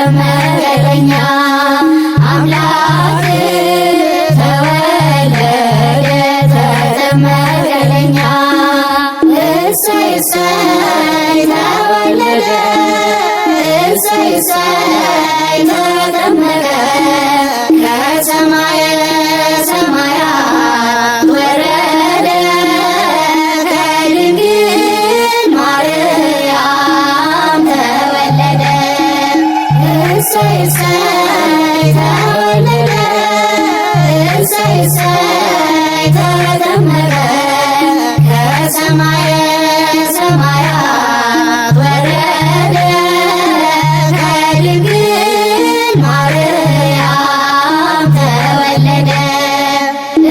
ተጠመቀለኛ አምላክ ተወለደ ተጠመቀለኛ እሰይ እሰይ ተወለደ እሰይ እሰይ ተጠመቀ ከሰማየ ሰማያት ወረደ ከድንግል ማርያም ተወለደ እሰይ እሰይ ተወለደ እሰይ እሰይ ተጠመቀ ከሰማየ ሰማያት ወረደ ከድንግል ማርያም ተወለደ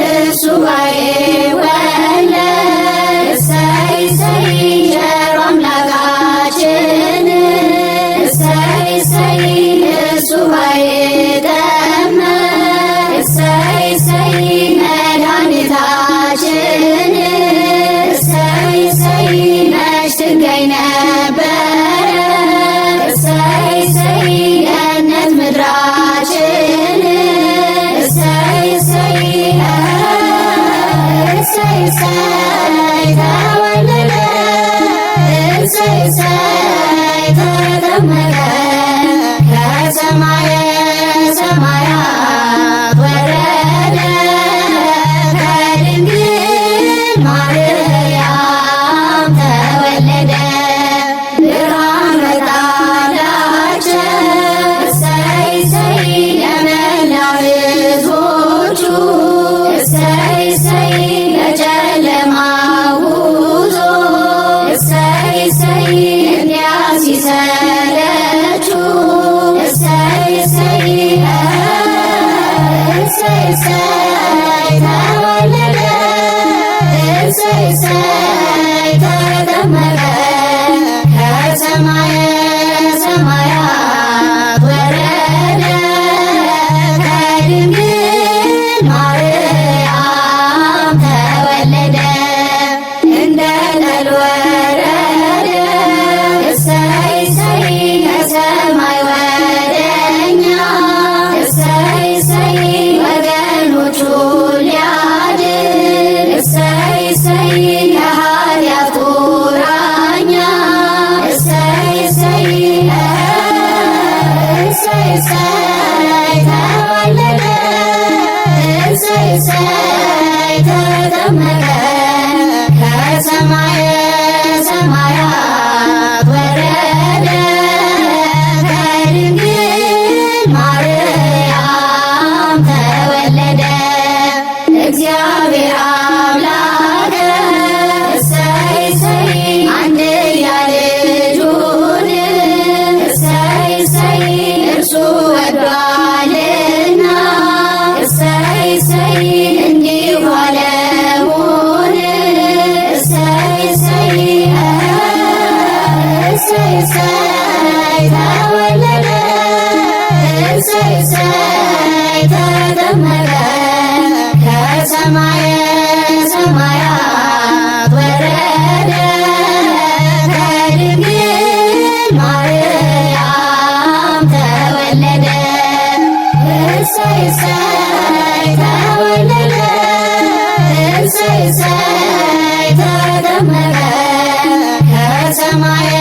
እሱ ባይወለድ እሰይ እሰይ ቸሩ አምላካችን እሰይ እሰይ እሱ ባይጠመቅ እሰይ እሰይ መድኃኒታችን እሰይ እሰይ መች ትገኝ ነበረ እሰይ እሰይ ገነት ምድራችን እሰይ እሰይ እሰይ እሰይ ተወለደ እሰይ እሰይ ተጠመቀ ከሰማየ ሰማያት ወረደ ከድንግል ማርያም ተወለደ ብርሃን መጣላቸው እሰይ እሰይ ለመላው ሕዝቦቹ እሰይ እሰይ ለጨለማው ጉዞ እሰይ እሰይ እንዲያ ሲሰለቹ እሰይ እሰይ እሰይ እሰይ ተወለደ እሰይ እሰይ ተጠመቀ ከሰማየ ሰማያት ወረደ ከድንግል ማርያም ተወለደ እንደ ጠል ወረደ እሰይ እሰይ ከሰማይ ወደኛ እሰይ እሰይ ወገኖቹ ሊያድን እሰይ እሰይ ከኃጢአት ቁራኛ እሰይ እሰይ እሰይ እሰይ ተወለደ እሰይ እሰይ ተጠመቀ ከሰማየ ሰማያት ወረደ ከድንግል ማርያም ተወለደ እግዚአብሔር አምላክ እሰይ እሰይ አንድያ ልጁን እሰይ እሰይ እርሱ ወዷልና እሰይ እሰይ እንዲሁ ዓለሙን እሰይ እሰይ እሰይ እሰይ ተወለደ እሰይ እሰይ ተጠመቀ ከሰማየ ሰማያት ወረደ ከድንግል ማርያም ተወለደ እሰይ እሰይ ተወለደ እሰይ እሰይ ተጠመቀ ከሰማየ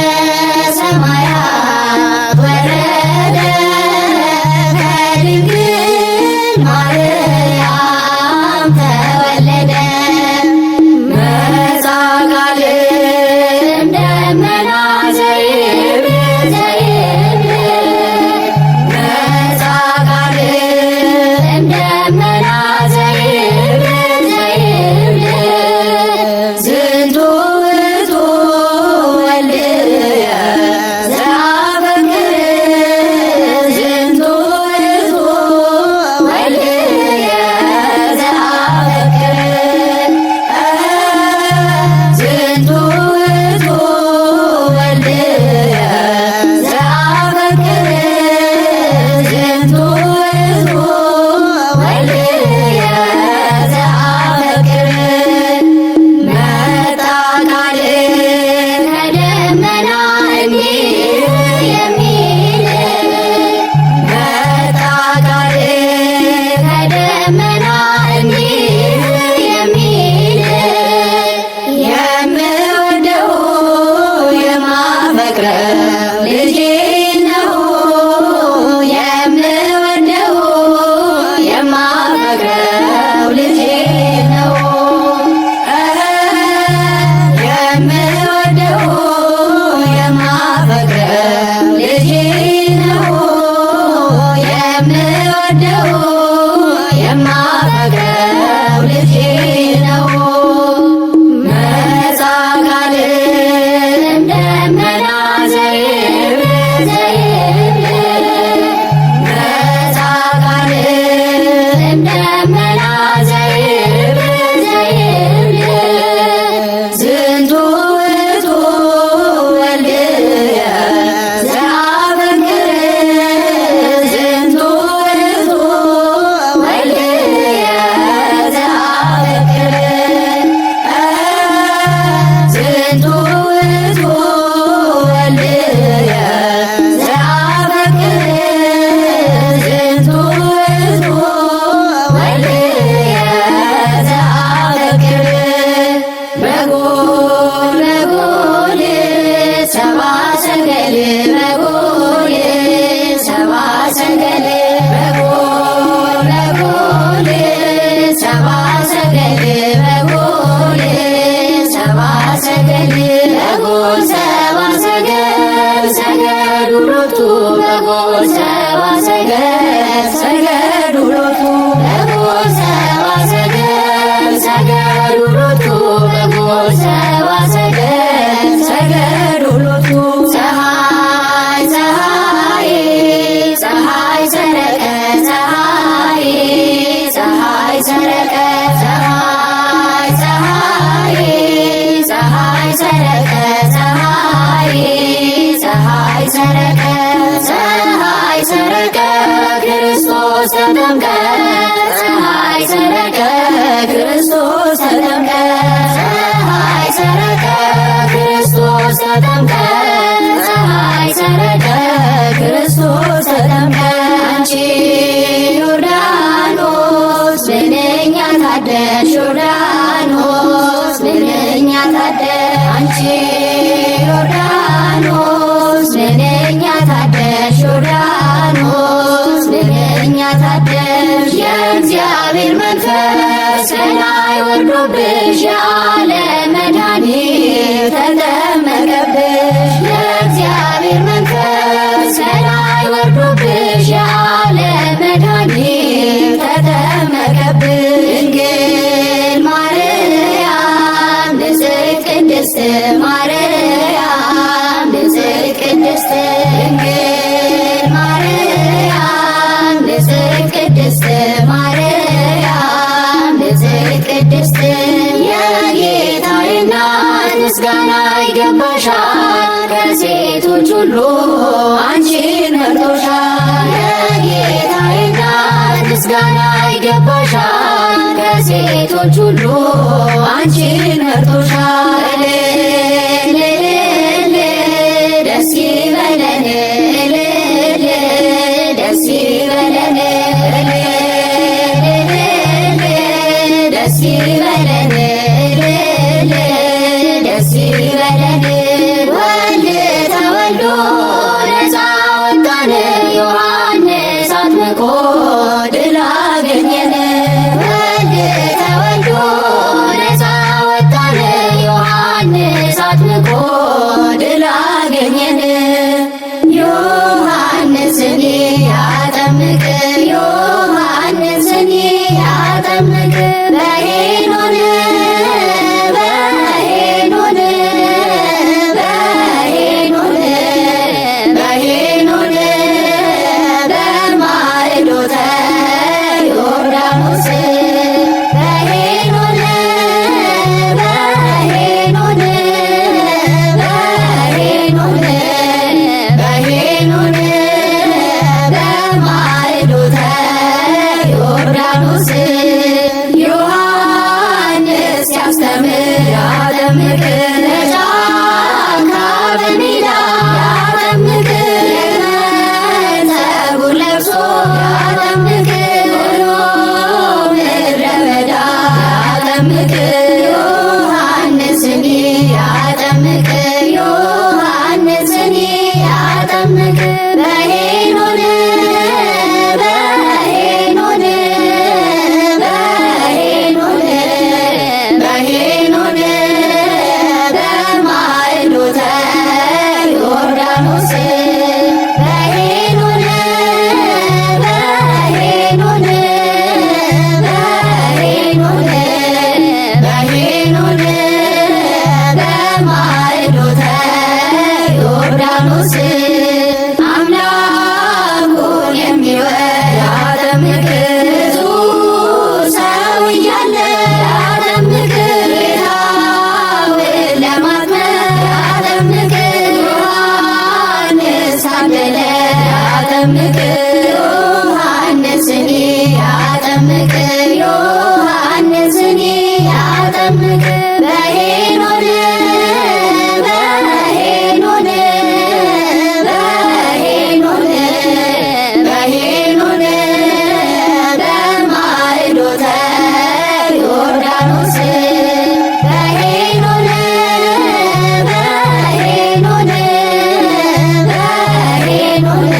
ሰማያት ወረደ ከድንግል ማርያም ተወለደ መጻ ቃል ደመና ዘይብል መጻ ቃል ደመና ዘይብል ዝንቱ ውእቱ ወልድየ ልጄ ነው የምወደው የማፈቅረው ልጄ ነው የምወደው የማፈቅረው ልጄ ነው የምወደው የማፈቅረው ልጄ ነው መጻጋልም ደመና ዘይብ ዘይብ መጻጋልም ደመና ዘይብ ዘይብ ዝንቱ ውእቱ ወልድየ ዘአፈቅር ዝንቱ ውእቱ ወልድየ ዘአፈቅር ዝንቱ ውእቱ ወልድየ ዘአፈቅር ዝንቱ ውእቱ ወልድየ ዘአፈቅር በጎል በጎል ሰብአ ሰገል በጎል ሰብአ ሰገል በጎል በጎል ሰብአ ሰገል በጎል ሰብአ ሰገል በጎል ሰብአ ሰገል ሰገዱ ሎቱ በጎል ሰብአ ሰገል ሰገዱ ሎቱ በጎል ሰብአ ሰገል ሰገዱ ሎቱ በጎል ሰብአ ሰገል ሰገዱ ሎቱ ፀሐይ ፀሐይ ፀሐይ ሰረቀ ፀሐይ ፀሐይ ሰረቀ ፀሐይ ፀሐይ ፀሐይ ሰረቀ ፀሐይ ፀሐይ ሰረቀ ፀሐይ ሰረቀ ክርስቶስ ተጠምቀ ፀሐይ ሰረቀ ክርስቶስ ተጠምቀ ፀሐይ ሰረቀ ክርስቶስ ተጠምቀ ፀሐይ ሰረቀ ክርስቶስ ተጠምቀ አንቺ ዮርዳኖስ ምንኛ ታደልሽ ዮርዳኖስ ምንኛ ታደልሽ አንቺ ዮርዳኖስ ምንኛ ታደልሽ ዮርዳኖስ ምንኛ ታደልሽ የእግዚአብሔር መንፈስ ከላይ ወርዶብሽ የዓለም መድኃኒት ተጠመቀብሽ የእግዚአብሔር መንፈስ ከላይ ወርዶብሽ የዓለም መድኃኒት ተጠመቀብሽ ድንግል ማርያም ንጽሕት ቅድስት ማርያም ንጽሕት ቅድስት ድንግል ማርያም ንጽሕት ቅድስት ማርያም ንጽሕት ቅድስት የጌታዬ እናት ምስጋና ይገባሻል ከሴቶች ሁሉ አንቺን መርጦሻል የጌታዬ እናት ምስጋና ይገባሻል ከሴቶች ሁሉ አንቺን መርጦሻል እልል ደስ ይበለን እልል ደስ ይበለን እልል ደስ ይበለን እልል ደስ ይበለን ወልድ ተወልዶ ነፃ ወጣን ዮሐንስ አጥምቆ ድል አገኘን ወልድ ተወልዶ ነፃ ወጣን ዮሐንስ አጥምቆ ድል አገኘን ዮሐንስን ያጠምቅ ዮሐንስን ያጠምቅ በሄኖን በሄኖን በሄኖን በሄኖን በማዕዶተ ዮርዳኖስ በሄኖን በሄኖን በሄኖን በሄኖን በማዕዶተ ዮርዳኖስ ዮሐንስ ያጠምቅ በሄኖን በሄኖን በሄኖን በሄኖን በማዕዶተ ዮርዳኖስ በሄኖን በሄኖን በሄኖን በሄኖን በማዕዶተ ዮርዳኖስ አምላኩን የሚወድ ያጠምቅ ብዙ ሰው እያለ ያጠምቅ ጌታውን ለማጥመቅ ያጠምቅ ዮሐንስ ታደለ ያጠምቅ ዮሐንስን ያጠምቅ ዮሐንስን ያጠምቅ በሄኖን በሄኖን በሄኖን በሄኖን በማዕዶተ ዮርዳኖስ በሄኖን በሄኖን በሄኖን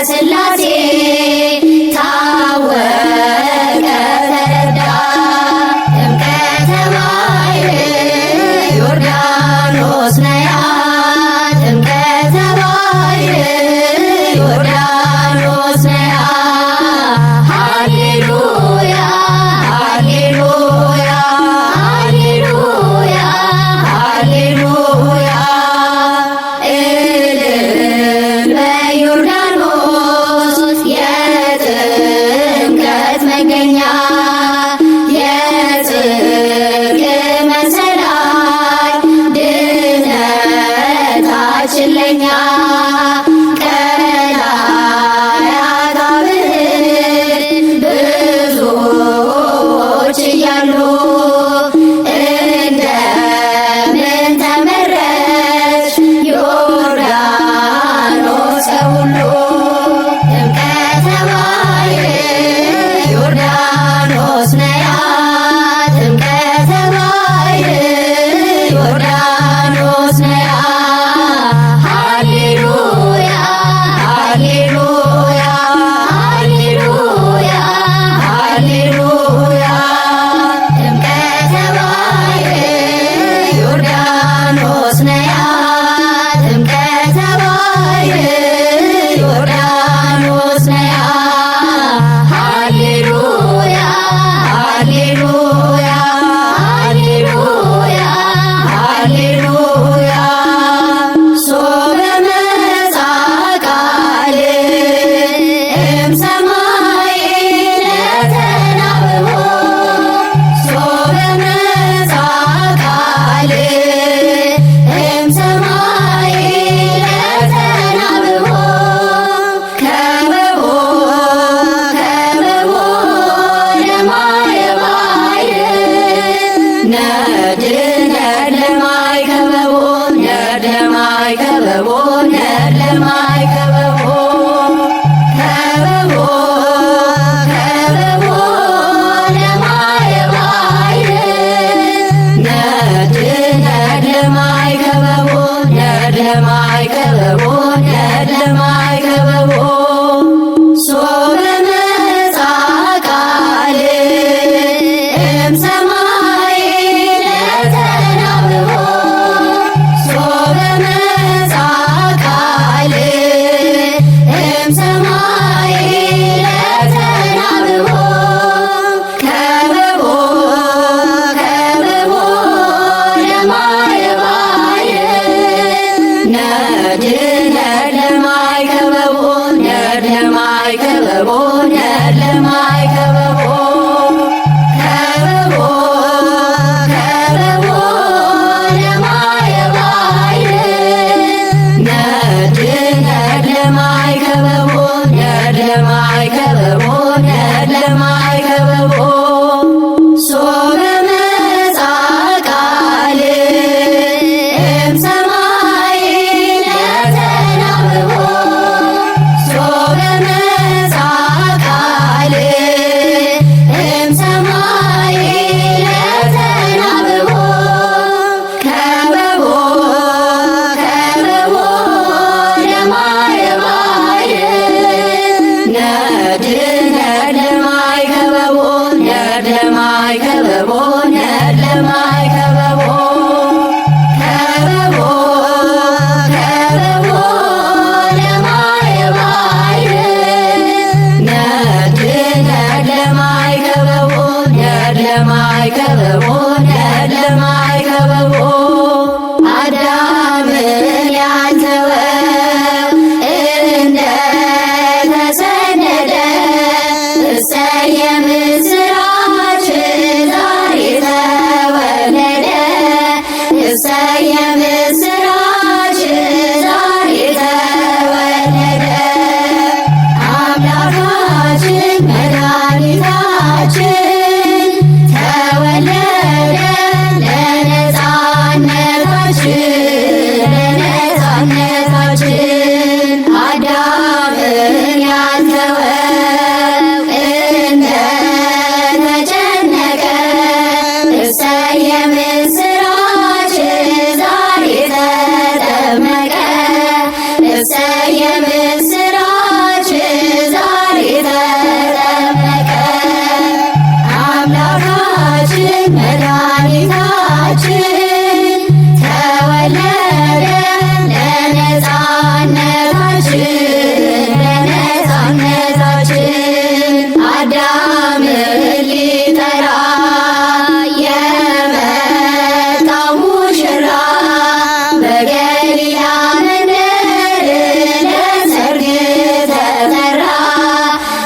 ሥላሴ ታወቀ ተረዳ ጥምቀተ ባሕር ዮርዳኖስ ነያ ጥምቀተ ባሕር ዮርዳኖስ ነያ ሃሌሉያ ሃሌሉያ ሃሌሉያ ሃሌሉያ እልል በዮርዳኖስ የጥምቀት መገኛ የጽድቅ መሰላል ድነታችን ለኛ ቀላያት አብህር ብዙዎች እያሉ እንደምን ተመረጥሽ ዮርዳኖስ ከሁሉ ጥምቀተ ባሕር ዮርዳኖስ ነያ ጥምቀተ ባሕር ዮርዳኖስ ነያ ሃሌሉያ ሃሌሉያ ሃሌሉያ ሃሌሉያ ጥምቀተ ባሕር ዮርዳኖስ ነያ ጥምቀተ ባሕር ዮርዳኖስ ነያ ሃሌሉያ ሃሌሉያ ሃሌሉያ ሃሌሉያ ሶበ መጻ ቃል እምሰማይ ለተናብቦ ሶበ መጻ ቃል እምሰማይ ለተናብቦ ከበቦ ከበቦ ለማየ ባሕር ነድ ነድ ለማይ ከበቦ ነድ ለማይ ከበቦ ነድ ለማይ ከበቦ ከበቦ ከበቦ ለማየ ባሕር ነድ ነድ ለማይ ከበቦ ነድ ለማይ ከበቦ ነድ ለማይ ከበቦ ሶበ መጻ ቃል እምሰማይ ለተናብቦ ሶበ መጻ ቃል እምሰማይ ለተናብቦ ከበቦ ከበቦ ለማየ ባሕር ነድ ነድ ለማይ ከበቦ ነድ ለማይ ከበቦ ነድ ለማይ ከበቦ ከበቦ ከበቦ ለማየ ባሕር ነድ ነድ ለማይ ከበቦ ነድ ለማይ ከበቦ ነድ ለማይ ከበቦ ሶበ መጻ ቃል እምሰማይ ለተናብቦ ሶበ መጻ ቃል እምሰማይ ለተናብቦ ከበቦ ከበቦ ለማየ ባሕር ነድ ነድ ለማይ ከበቦ ነድ ለማይ ከበቦ ነድ ለማይ ከበቦ ከበቦ ከበቦ ለማየ ባሕር ነድ ነድ ለማይ ከበቦ ነድ ለማይ ከበቦ ነድ ለማይ ከበቦ አዳምን ያልተወው እንደተሰደደ እሰየ ምስራች ዛሬ ተወለደ እሰየ ምስራች ዛሬ ተወለደ አምላካችን መድኃኒታችን ተወለደ ለነጻነታችን ለነጻነታችን አዳምን ያልተወው እንደተጨነቀ እሰየ ምስራች ዛሬ ተጠመቀ እሰየ የምስራች ዛሬ ተጠመቀ አምላካችን መድኃኒታችን ተወለደ ለነፃነታችን አዳምን ሊጠራ የመጣው ሙሽራ በገሊላ መንደር ለሰርግ ተጠራ።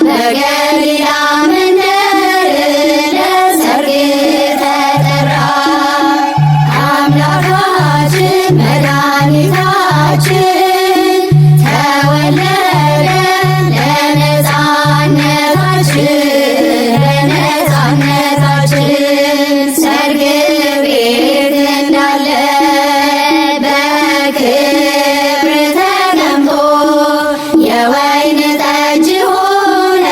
በገሊላ መንደር ለሰርግ ተጠራ። አምላካችን መድኃኒታችን ተወለደ ለነፃነታችን ሰርግ ቤት እንዳለ በክብር ተቀምጦ የወይን ጠጅ ሆነ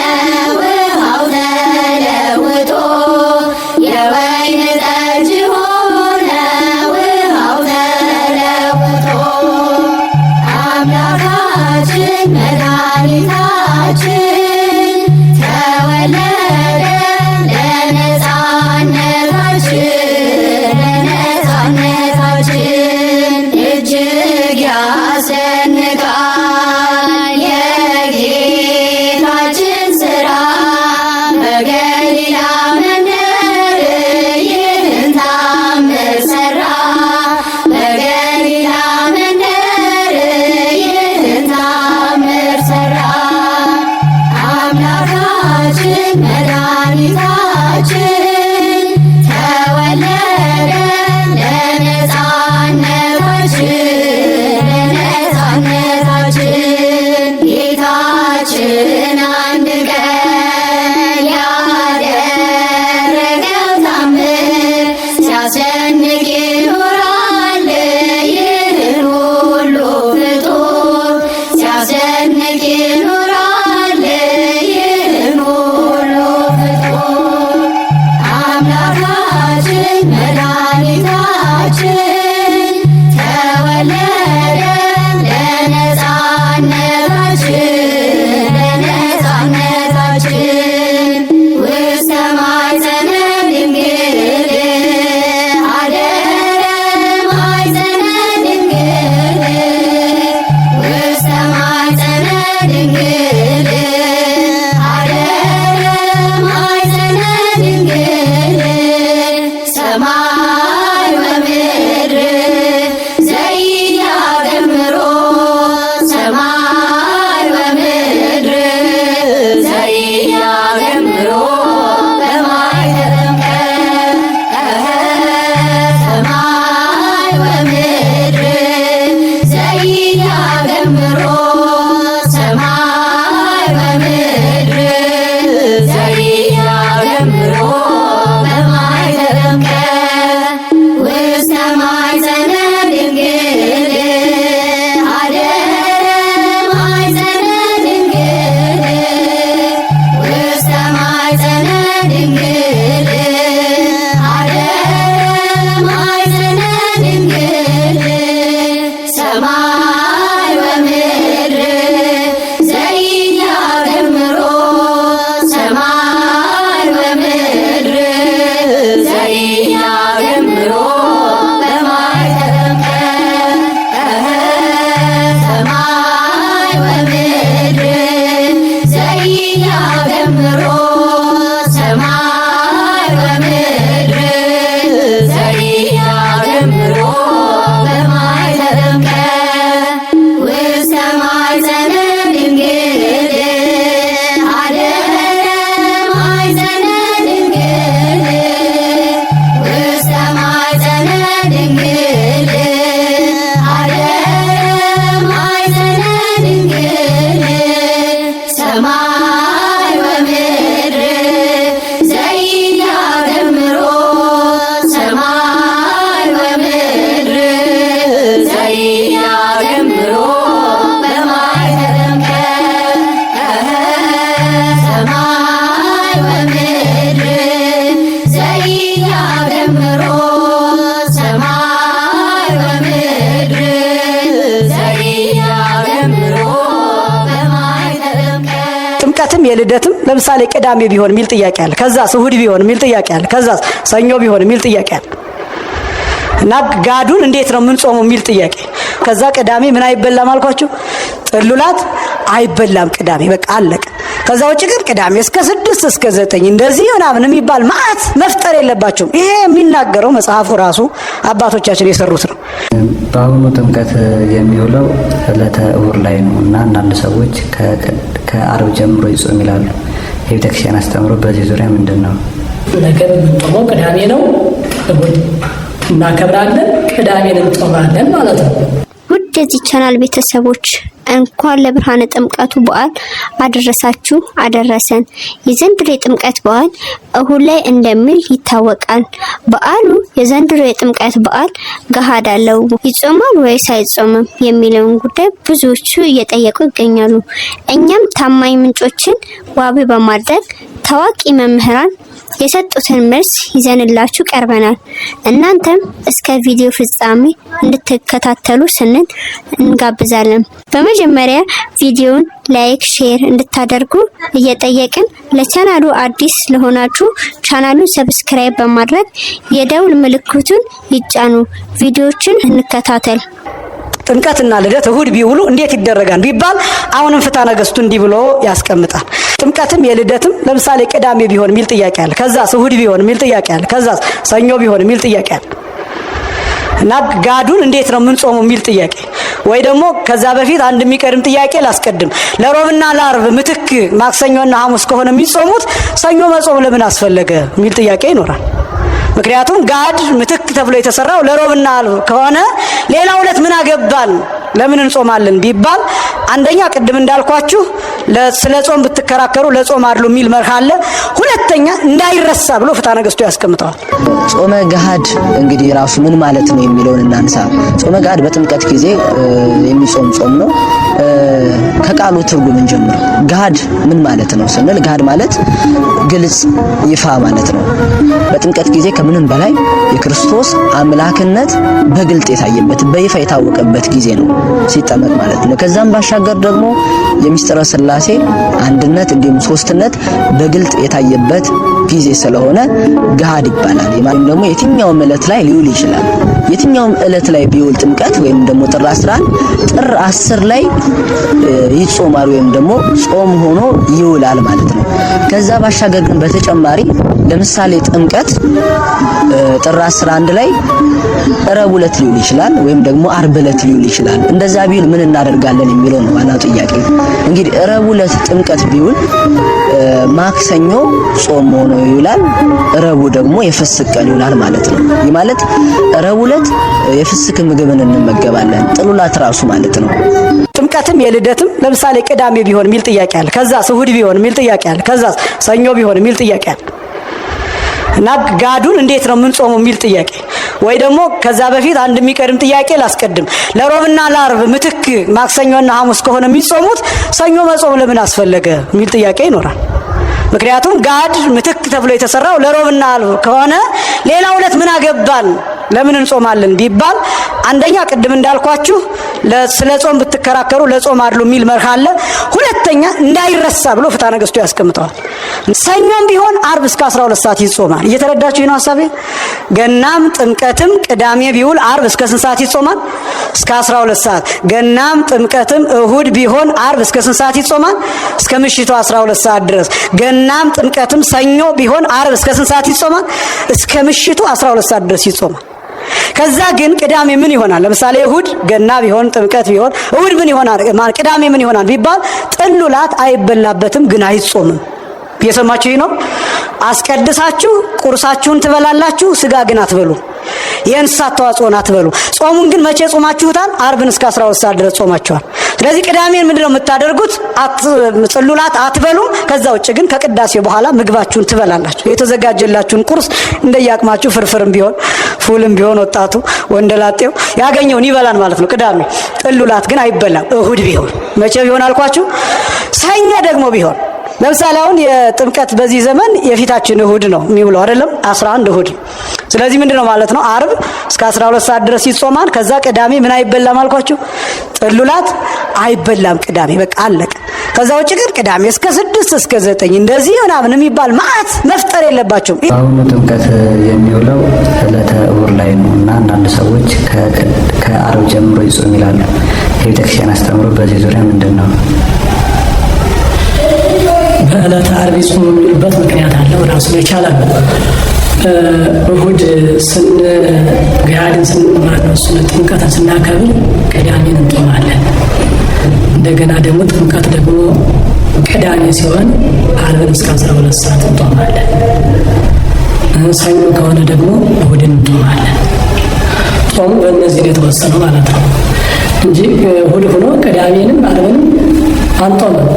ውሃው ተለውጦ የወይን ጠጅ ሆነ ውሃው ተለውጦ አምላካችን መድኃኒታችን ተወለደ ለነፃነታችን እጅግ ያስደንቃል የጌታችን ሥራ በገሊላ መንደር ይህን ተአምር ሠራ። በገሊላ መንደር ይህን ተአምር ሠራ። አምላካችን መድኃኒታችን ተወለደ ለነፃነታችን ጌታችን አንድ ቀን ያደረገው ተአምር ሲያስደንቅ ይኖራል ይህን ሁሉ ፍጡር ሲያስደንቅ ይኖራል ይህን ሁሉ ፍጡር አምላካችን መድኃኒታችን ተወለደ ለነፃነታችን ውስተ ማኅፀነ ድንግል አደረ ማኅፀነ ድንግል ውስተ ማኅፀነ ድንግል አደረ ማኅፀነ ድንግል ሰማይ ወምድር ዘይያገምሮ ሰማይ ወምድር ጥምቀትም የልደትም ለምሳሌ ቅዳሜ ቢሆን የሚል ጥያቄ አለ። ከዛስ እሁድ ቢሆን የሚል ጥያቄ አለ። ከዛስ ሰኞ ቢሆን የሚል ጥያቄ አለ። እና ጋዱን እንዴት ነው ምን ጾሙ የሚል ጥያቄ። ከዛ ቅዳሜ ምን አይበላም አልኳችሁ? ጥሉላት አይበላም ቅዳሜ፣ በቃ አለቀ። ከዛ ውጭ ግን ቅዳሜ እስከ 6 እስከ 9 እንደዚህ ምናምን የሚባል ማዕት መፍጠር የለባቸውም። ይሄ የሚናገረው መጽሐፉ ራሱ አባቶቻችን የሰሩት ነው። በአሁኑ ጥምቀት የሚውለው ዕለተ እሁድ ላይ ነው እና አንዳንድ ሰዎች ከአርብ ጀምሮ ይጾም ይላሉ። የቤተክርስቲያን አስተምሮ በዚህ ዙሪያ ምንድን ነው? ነገር የምንጾመው ቅዳሜ ነው፣ እሁድ እናከብራለን፣ ቅዳሜን እንጾማለን ማለት ነው። ውድ የዚህ ቻናል ቤተሰቦች እንኳን ለብርሃነ ጥምቀቱ በዓል አደረሳችሁ አደረሰን። የዘንድሮ የጥምቀት በዓል እሁድ ላይ እንደሚል ይታወቃል። በዓሉ የዘንድሮ የጥምቀት በዓል ገሃድ አለው፣ ይጾማል ወይስ አይጾምም የሚለውን ጉዳይ ብዙዎቹ እየጠየቁ ይገኛሉ። እኛም ታማኝ ምንጮችን ዋቢ በማድረግ ታዋቂ መምህራን የሰጡትን መልስ ይዘንላችሁ ቀርበናል። እናንተም እስከ ቪዲዮ ፍጻሜ እንድትከታተሉ ስንል እንጋብዛለን። በመጀመሪያ ቪዲዮውን ላይክ፣ ሼር እንድታደርጉ እየጠየቅን ለቻናሉ አዲስ ለሆናችሁ ቻናሉን ሰብስክራይብ በማድረግ የደውል ምልክቱን ይጫኑ። ቪዲዮዎችን እንከታተል። ጥምቀትና ልደት እሁድ ቢውሉ እንዴት ይደረጋል ቢባል አሁንም ፍትሐ ነገሥቱ እንዲህ ብሎ ያስቀምጣል። ጥምቀትም የልደትም ለምሳሌ ቅዳሜ ቢሆን የሚል ጥያቄ አለ። ከዛስ እሁድ ቢሆን የሚል ጥያቄ አለ። ከዛስ ሰኞ ቢሆን የሚል ጥያቄ አለ። እና ጋዱን እንዴት ነው ምን ጾሙ የሚል ጥያቄ። ወይ ደግሞ ከዛ በፊት አንድ የሚቀድም ጥያቄ ላስቀድም። ለሮብና ለአርብ ምትክ ማክሰኞና ሐሙስ ከሆነ የሚጾሙት ሰኞ መጾም ለምን አስፈለገ የሚል ጥያቄ ይኖራል። ምክንያቱም ጋድ ምትክ ተብሎ የተሰራው ለሮብና ከሆነ ሌላው ዕለት ምን አገባን ለምን እንጾማለን ቢባል አንደኛ ቅድም እንዳልኳችሁ ስለ ጾም ብትከራከሩ ለጾም አድሉ የሚል መርህ አለ። ሁለተኛ እንዳይረሳ ብሎ ፍትሐ ነገሥቱ ያስቀምጠዋል። ጾመ ገሃድ እንግዲህ ራሱ ምን ማለት ነው የሚለውን እናንሳ። ጾመ ገሃድ በጥምቀት ጊዜ የሚጾም ጾም ነው። ከቃሉ ትርጉም እንጀምር። ገሃድ ምን ማለት ነው ስንል ገሃድ ማለት ግልጽ፣ ይፋ ማለት ነው። በጥምቀት ጊዜ ከምንም በላይ የክርስቶስ አምላክነት በግልጥ የታየበት በይፋ የታወቀበት ጊዜ ነው ሲጠመቅ ማለት ነው። ከዛም ባሻገር ደግሞ የምስጢረ ሥላሴ አንድነት እንዲሁም ሶስትነት በግልጥ የታየበት ጊዜ ስለሆነ ገሃድ ይባላል። ማለት ደግሞ የትኛውም ዕለት ላይ ሊውል ይችላል። የትኛውም ዕለት ላይ ቢውል ጥምቀት ወይም ደግሞ ጥር 11 ጥር 10 ላይ ይጾማል ወይም ደግሞ ጾም ሆኖ ይውላል ማለት ነው። ከዛ ባሻገር ግን በተጨማሪ ለምሳሌ ጥምቀት ጥር 11 ላይ ረቡዕ ዕለት ሊውል ይችላል ወይም ደግሞ ዓርብ ዕለት ሊውል ይችላል። እንደዛ ቢውል ምን እናደርጋለን የሚለው ነው ዋናው ጥያቄ። እንግዲህ ረቡዕ ዕለት ጥምቀት ቢውል ማክሰኞ ጾም ሆኖ ይውላል፣ ረቡዕ ደግሞ የፍስክ ቀን ይውላል ማለት ነው። ይህ ማለት ረቡዕ ዕለት የፍስክ ምግብን እንመገባለን፣ ጥሉላት ራሱ ማለት ነው። ጥምቀትም የልደትም ለምሳሌ ቅዳሜ ቢሆን የሚል ጥያቄ አለ። ከዛስ እሁድ ቢሆን የሚል ጥያቄ አለ። ከዛስ ሰኞ ቢሆን የሚል ጥያቄ አለ። እና ጋዱን እንዴት ነው ምን ጾሙ የሚል ጥያቄ። ወይ ደግሞ ከዛ በፊት አንድ የሚቀድም ጥያቄ ላስቀድም። ለሮብና ለአርብ ምትክ ማክሰኞና ሐሙስ ከሆነ የሚጾሙት ሰኞ መጾም ለምን አስፈለገ የሚል ጥያቄ ይኖራል። ምክንያቱም ጋድ ምትክ ተብሎ የተሰራው ለሮብና ለአርብ ከሆነ ሌላው ዕለት ምን አገባን ለምን እንጾማለን ቢባል አንደኛ ቅድም እንዳልኳችሁ ስለ ጾም ብትከራከሩ ለጾም አድሉ የሚል መርህ አለ። ሁለተኛ እንዳይረሳ ብሎ ፍትሐ ነገሥቱ ያስቀምጠዋል። ሰኞም ቢሆን ዓርብ እስከ 12 ሰዓት ይጾማል። እየተረዳችሁ ነው ሐሳቤ? ገናም ጥምቀትም ቅዳሜ ቢውል ዓርብ እስከ ስንት ሰዓት ይጾማል? እስከ 12 ሰዓት። ገናም ጥምቀትም እሁድ ቢሆን ዓርብ እስከ ስንት ሰዓት ይጾማል? እስከ ምሽቱ 12 ሰዓት ድረስ። ገናም ጥምቀትም ሰኞ ቢሆን ዓርብ እስከ ስንት ሰዓት ይጾማል? እስከ ምሽቱ 12 ሰዓት ድረስ ይጾማል። ከዛ ግን ቅዳሜ ምን ይሆናል? ለምሳሌ እሁድ ገና ቢሆን ጥምቀት ቢሆን እሁድ ምን ይሆናል? ቅዳሜ ምን ይሆናል ቢባል ጥሉላት አይበላበትም ግን አይጾምም። እየሰማችሁ ነው? አስቀድሳችሁ ቁርሳችሁን ትበላላችሁ፣ ስጋ ግን አትበሉ። የእንስሳት ተዋጽኦን አትበሉ። ጾሙን ግን መቼ ጾማችሁታል? ዓርብን እስከ 12 ሰዓት ድረስ ጾማችኋል። ስለዚህ ቅዳሜን ምንድነው የምታደርጉት? ጥሉላት አትበሉም። ከዛ ውጭ ግን ከቅዳሴ በኋላ ምግባችሁን ትበላላችሁ። የተዘጋጀላችሁን ቁርስ እንደያቅማችሁ ፍርፍርም ቢሆን ፉልም ቢሆን ወጣቱ ወንደላጤው ያገኘውን ይበላል ማለት ነው። ቅዳሜ ጥሉላት ግን አይበላም። እሁድ ቢሆን መቼ ቢሆን አልኳችሁ? ሰኞ ደግሞ ቢሆን ለምሳሌ አሁን የጥምቀት በዚህ ዘመን የፊታችን እሁድ ነው የሚውለው አይደለም? 11 እሁድ። ስለዚህ ምንድነው ማለት ነው? ዓርብ እስከ 12 ሰዓት ድረስ ይጾማል። ከዛ ቅዳሜ ምን አይበላም አልኳችሁ? ጥሉላት አይበላም ቅዳሜ፣ በቃ አለቀ። ከዛ ውጭ ግን ቅዳሜ እስከ 6 እስከ 9 እንደዚህ ምናምን የሚባል ማዕት መፍጠር የለባቸውም። በአሁኑ ጥምቀት የሚውለው ዕለተ እሑድ ላይ ነው እና አንዳንድ ሰዎች ከአርብ ጀምሮ ይጾም ይላሉ። የቤተክርስቲያን አስተምሮ በዚህ ዙሪያ ምንድን ነው? በዕለተ ዓርብ ይጾሙ የሚሉበት ምክንያት አለው፣ ራሱን የቻለ ነው። እሑድ ገሃድን ጥምቀትን ስናከብር ቅዳሜን እንጦማለን። እንደገና ደግሞ ጥምቀት ደግሞ ቅዳሜ ሲሆን ዓርብን እስከ 12 ሰዓት እንጦማለን። ሰኞ ከሆነ ደግሞ እሑድን እንጦማለን። ጾሙ በእነዚህ ነው የተወሰነው ማለት ነው እንጂ እሑድ ሆኖ ቅዳሜንም ዓርብንም አንጦምም።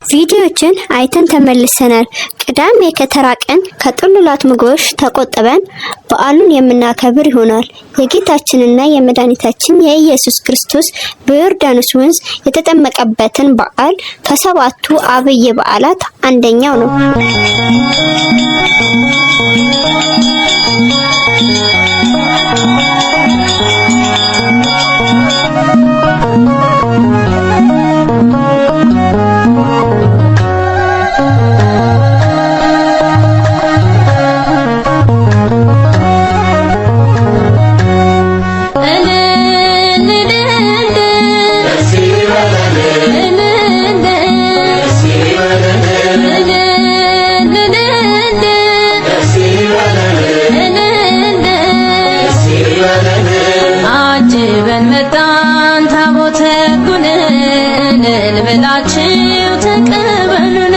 ቪዲዮችን አይተን ተመልሰናል። ቅዳሜ ከተራ ቀን ከጥሉላት ምግቦች ተቆጥበን በዓሉን የምናከብር ይሆናል። የጌታችንና የመድኃኒታችን የኢየሱስ ክርስቶስ በዮርዳኖስ ወንዝ የተጠመቀበትን በዓል ከሰባቱ አብይ በዓላት አንደኛው ነው። ተቀበሉን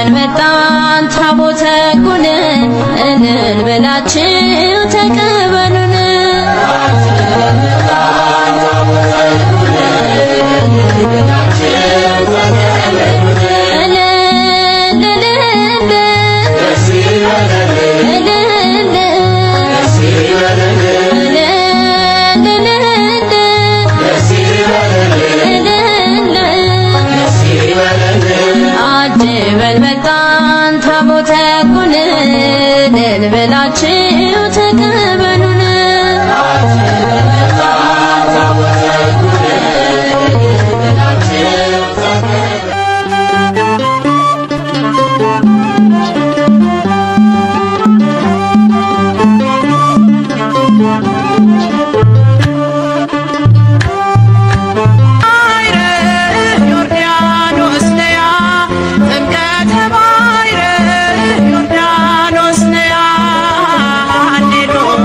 አጅበን መጣን ታቦተ ጉንን እልል በላችሁ ተቀበሉን። አጅበን መጣን ታቦተ ጉንን እልል በላችሁ ተቀበሉን። ዮርዳኖስ ነያ ሃሌሉያ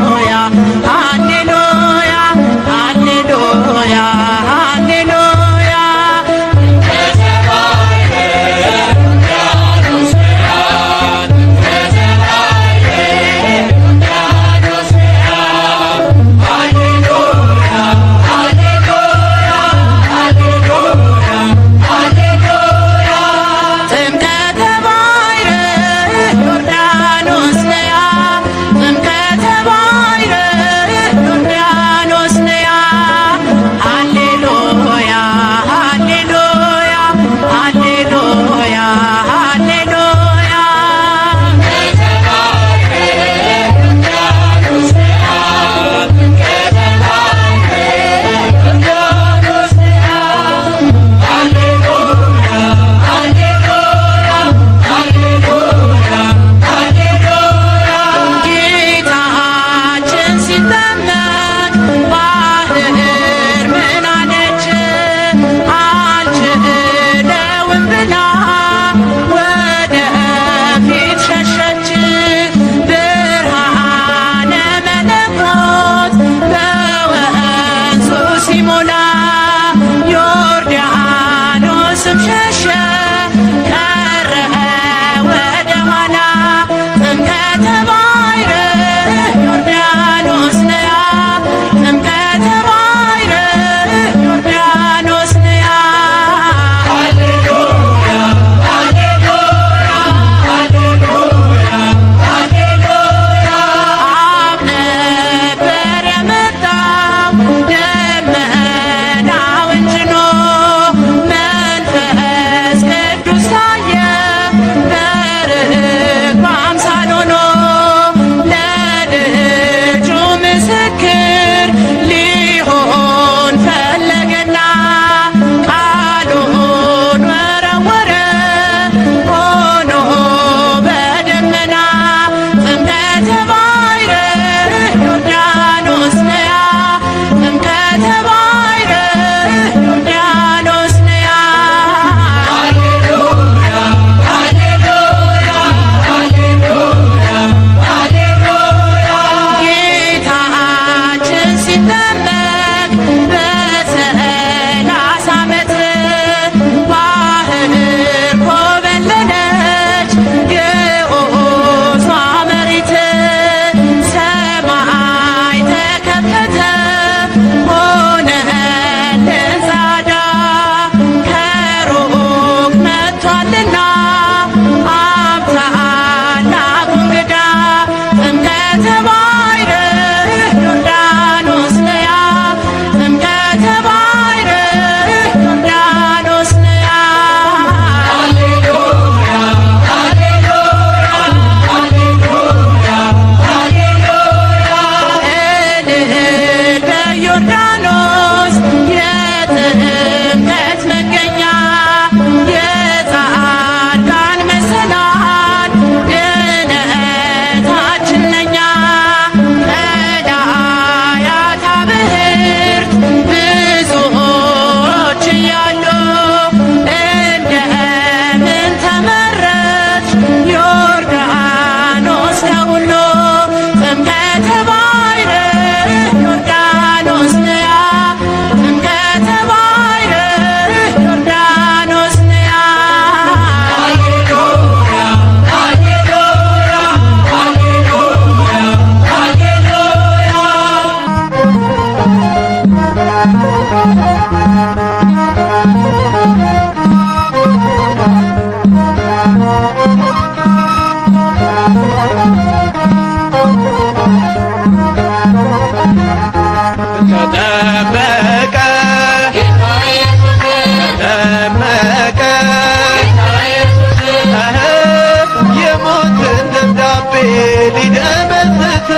ሊደመስስ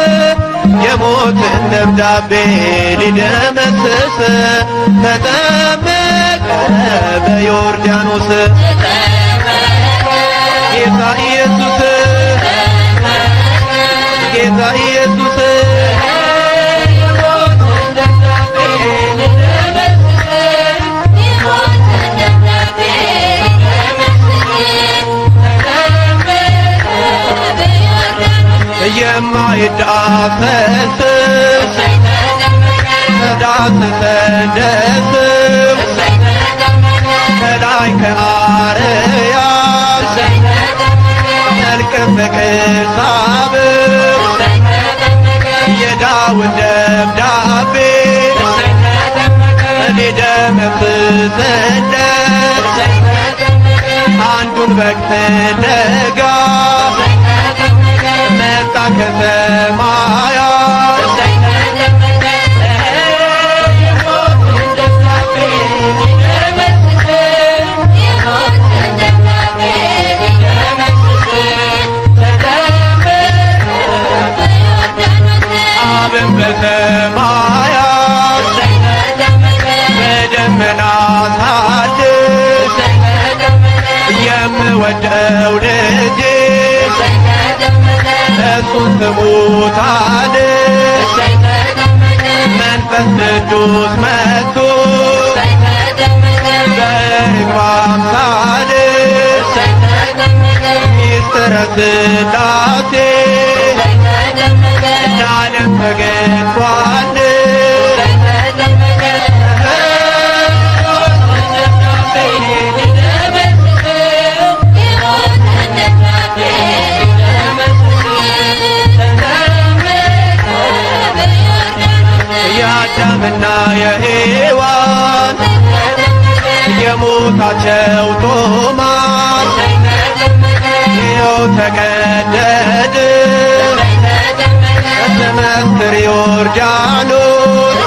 የሞትን ደብዳቤ ሊደመስስ ተጠመቀ በዮርዳኖስ ጌታ ኢየሱስ ጌታ ኢየሱስ የማይዳሰስ ዳሰሰ ከላይ ከአርያም መልክም በቅሳብ የዳዊት ደብዳቤ ሊደመስስለት አንዱን በግ ፍለጋ መጣ ከሰማያት አብን በሰማያት በደመና ሳድስ የምወደው ልጄ እሱን ስሙታል መንፈስ ቅዱስ መጥቶ በርግብ አምሳል ሚስጥረ ሥላሴ ለዓለም ተገልጧል። የአዳምና የሔዋን የሞታቸው ጦማር ይኸው ተቀደደ በመስክር ዮርዳኖስ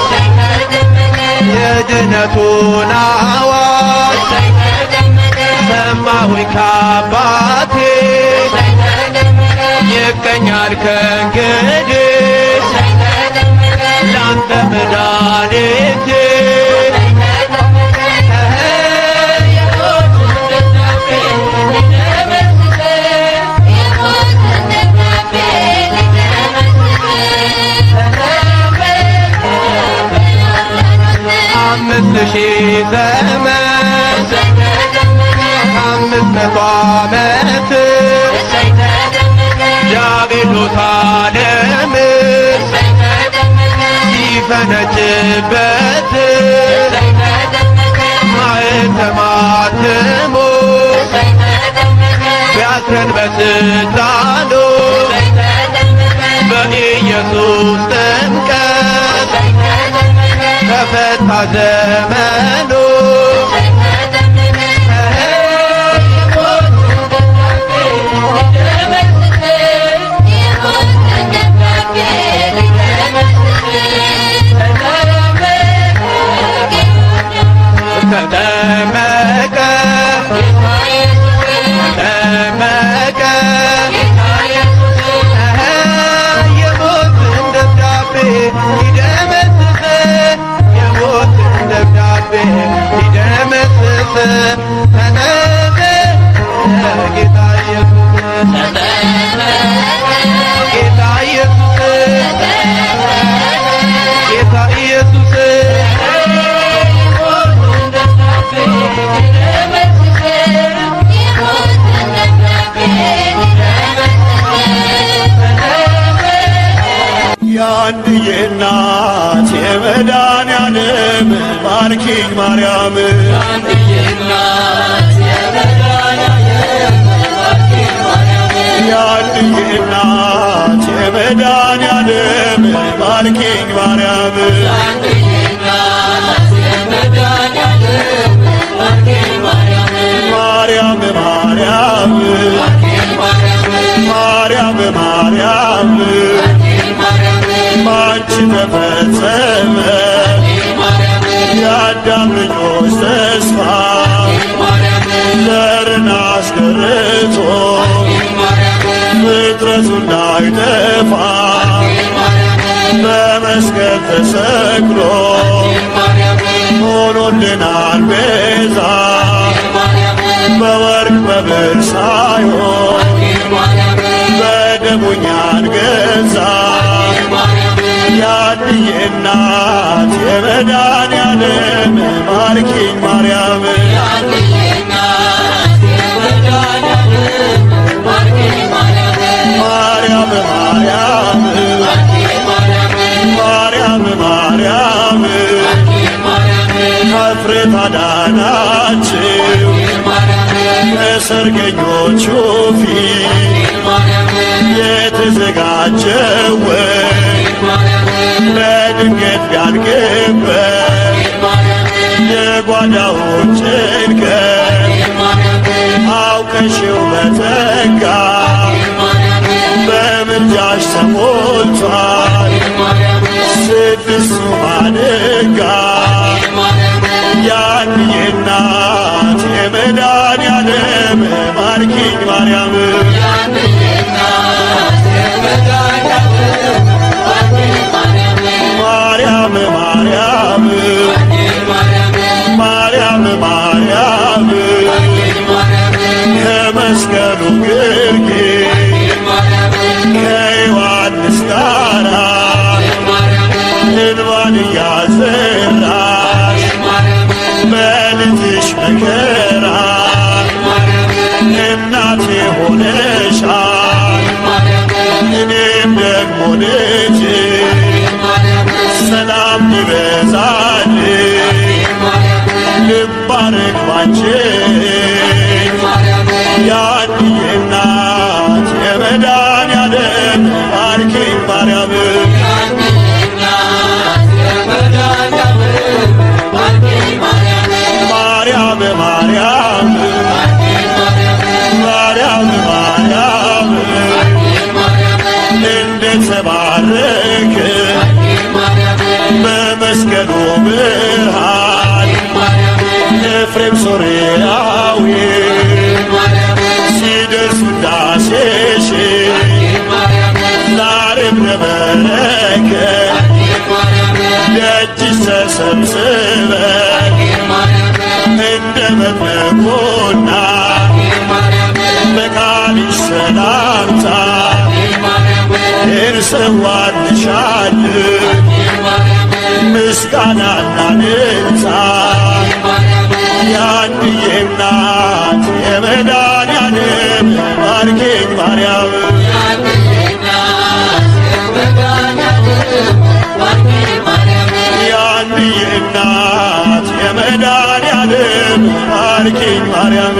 የድነቱን አዋጅ ሰማሁኝ ከአባቴ ይገኛል ከእንግዲህ ላንተ መድኃኒቴ አምስት ሺህ ዘመን 500 ዓመት ዲያብሎስ ዓለምን ሲፈነጭበት ማኅተም አትሞ ቢያስረን በስልጣኑ በኢየሱስ ጥምቀት ተፈታ ዘመኑ ተጠመቀ ተጠመቀ የሞትን ደብዳቤ ሊደመስስ የሞትን ደብዳቤ ሊደመስስ ተጠመቀ ጌታ ኢየሱስ ጌታ ኢየሱስ ጌታ ኢየሱስ የአንድዬ እናት የመድኃኔዓለም ባርኪኝ ማርያም የአንድዬ እናት የመድኃኔዓለም ባርኪኝ ማርያም ማርያም ማርያም ማርያም ማርያም ባንቺ ተፈጸመ የአዳም ልጆች ተስፋ ዘርን አስገርቶ ፍጥረቱ እንዳይጠፋ በመስቀል ተሰቅሎ ሆኖልናል ቤዛ በወርቅ በብር ሳይሆን በደሙ እኛን ገዛ ያድዬ እናት የመድኃኔዓለም ባርኪኝ ማርያም ማርያም ማርያም ማርያም ማርያም ከፍሬት አዳናችሁ ከሰርገኞቹ ፊት የተዘጋጀው ለድንገት ቢያልቅበት የጓዳውን ጭንቀት አውቀሽው በጸጋ በምልጃሽ ተሞልቷል ስድስቱ ማድጋ ያንዬ እናት የመድኃኔዓለም ባርኪኝ ማርያም ማርያም ማርያም ማርያም ማርያም ከመስቀሉ ግርጌ ከዮሐንስ ጋራ እንባን እያዘራሽ በልጅሽ መከራ እናቴ ሆነሻል እኔም ደግሞ ልጅ ሰላም ይበዛልኝ ልባረክ ባንቺ ያንዬ እናት የመድኃኔዓለም ባርኪኝ ማርያም ማርያም ማርያም ማርያም ማርያም እንደተባረክ በመስቀሉ ብርሃን ኤፍሬም ሶርያዊ ሲደርስ ውዳሴሽ ዛሬም ለበረከት ደጅሽ ተሰብስበን እንደ መጥምቁና በቃልሽ ሰላምታ እንሰዋልሻለን ምስጋናና እልልታ ያንዬ እናት የመድኃኔዓለም ባርኪኝ ማርያም ያንዬ እናት የመድኃኔዓለም ባርኪኝ ማርያም